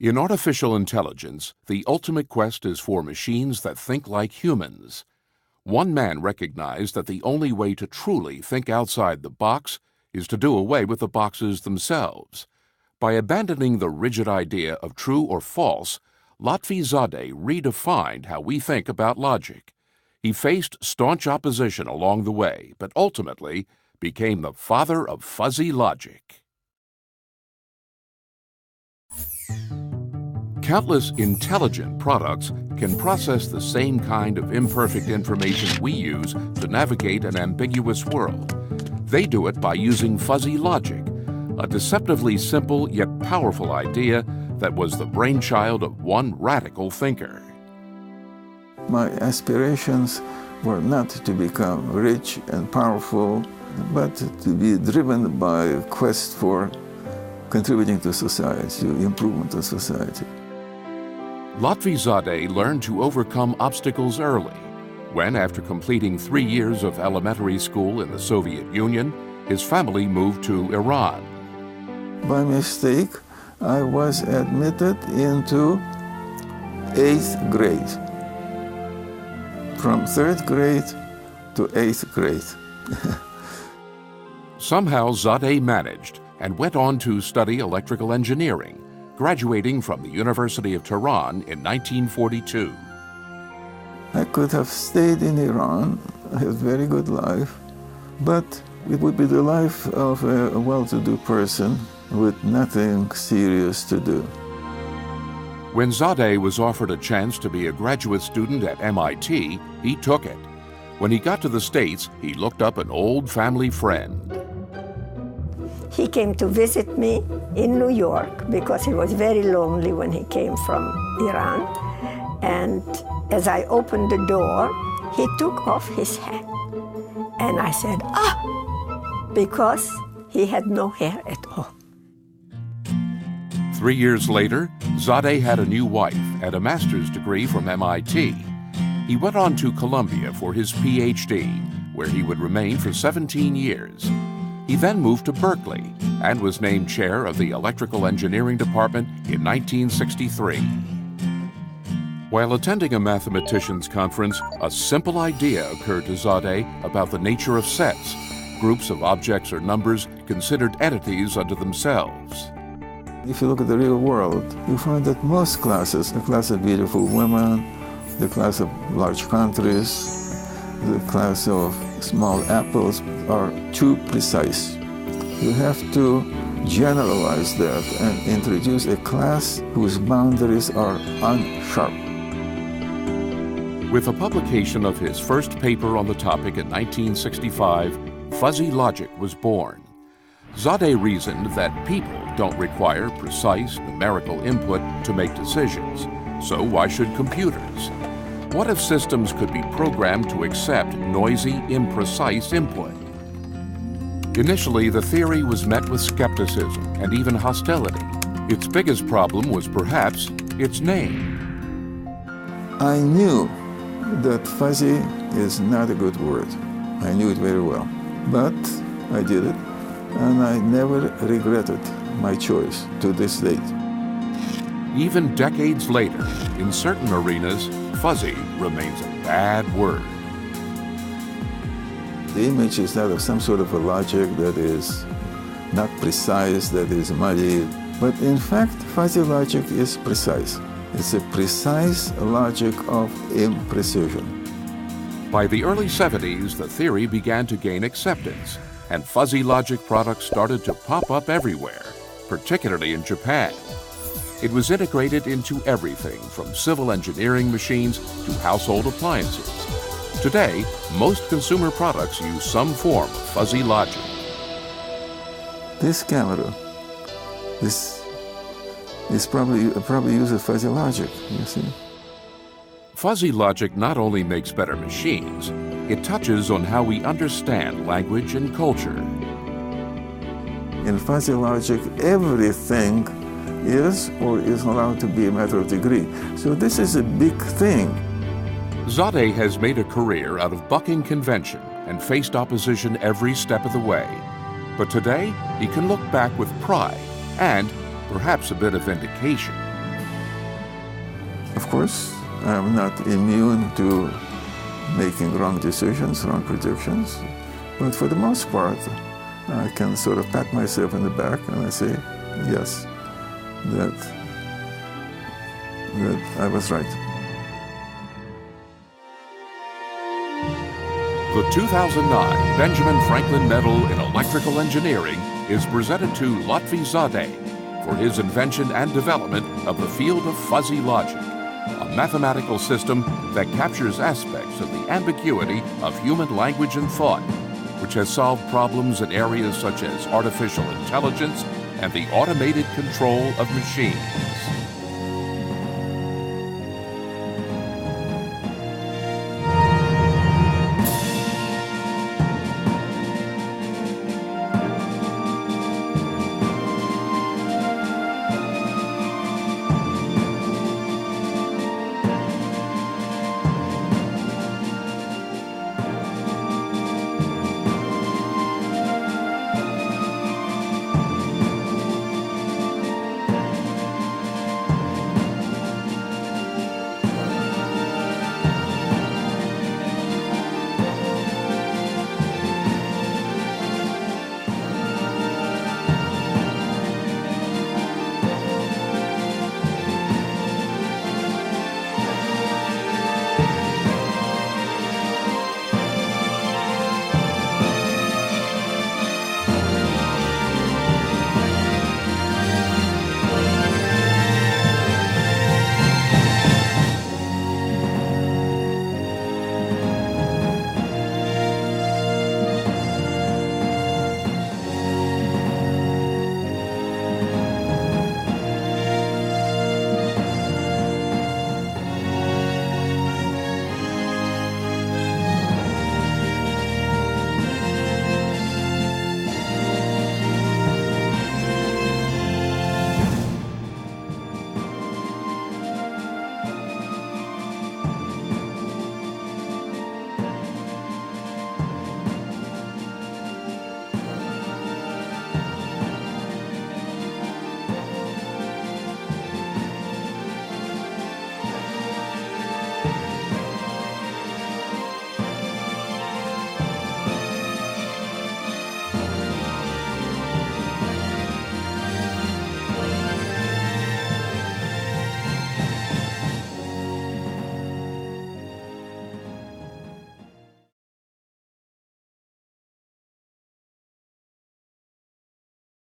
In artificial intelligence, the ultimate quest is for machines that think like humans. One man recognized that the only way to truly think outside the box is to do away with the boxes themselves. By abandoning the rigid idea of true or false, Lotfi Zadeh redefined how we think about logic. He faced staunch opposition along the way, but ultimately became the father of fuzzy logic. Countless intelligent products can process the same kind of imperfect information we use to navigate an ambiguous world. They do it by using fuzzy logic, a deceptively simple yet powerful idea that was the brainchild of one radical thinker. My aspirations were not to become rich and powerful, but to be driven by a quest for contributing to society, improvement of society. Lotfi Zadeh learned to overcome obstacles early, when, after completing 3 years of elementary school in the Soviet Union, his family moved to Iran. By mistake, I was admitted into 8th grade, from 3rd grade to 8th grade. Somehow Zadeh managed and went on to study electrical engineering, graduating from the University of Tehran in 1942. I could have stayed in Iran, I had a very good life, but it would be the life of a well-to-do person with nothing serious to do. When Zadeh was offered a chance to be a graduate student at MIT, he took it. When he got to the States, he looked up an old family friend. He came to visit me in New York because he was very lonely when he came from Iran. And as I opened the door, he took off his hat. And I said, "Ah!" because he had no hair at all. 3 years later, Zadeh had a new wife and a master's degree from MIT. He went on to Columbia for his PhD, where he would remain for 17 years. He then moved to Berkeley and was named chair of the Electrical Engineering Department in 1963. While attending a mathematicians' conference, a simple idea occurred to Zadeh about the nature of sets, groups of objects or numbers considered entities unto themselves. If you look at the real world, you find that most classes, the class of beautiful women, the class of large countries, the class of small apples, are too precise. You have to generalize that and introduce a class whose boundaries are unsharp. With the publication of his first paper on the topic in 1965, fuzzy logic was born. Zadeh reasoned that people don't require precise numerical input to make decisions, so why should computers? What if systems could be programmed to accept noisy, imprecise input? Initially, the theory was met with skepticism and even hostility. Its biggest problem was perhaps its name. I knew that fuzzy is not a good word. I knew it very well. But I did it, and I never regretted my choice to this date. Even decades later, in certain arenas, fuzzy remains a bad word. The image is that of some sort of a logic that is not precise, that is muddy. But in fact, fuzzy logic is precise. It's a precise logic of imprecision. By the early 70s, the theory began to gain acceptance, and fuzzy logic products started to pop up everywhere, particularly in Japan. It was integrated into everything from civil engineering machines to household appliances. Today, most consumer products use some form of fuzzy logic. This camera, this probably uses fuzzy logic, you see. Fuzzy logic not only makes better machines, it touches on how we understand language and culture. In fuzzy logic, everything is or is allowed to be a matter of degree. So this is a big thing. Zadeh has made a career out of bucking convention and faced opposition every step of the way. But today, he can look back with pride and perhaps a bit of vindication, Of course, I'm not immune to making wrong decisions, wrong predictions, but for the most part, I can sort of pat myself on the back and I say, yes, that I was right. The 2009 Benjamin Franklin Medal in Electrical Engineering is presented to Lotfi Zadeh for his invention and development of the field of fuzzy logic, a mathematical system that captures aspects of the ambiguity of human language and thought, which has solved problems in areas such as artificial intelligence and the automated control of machines.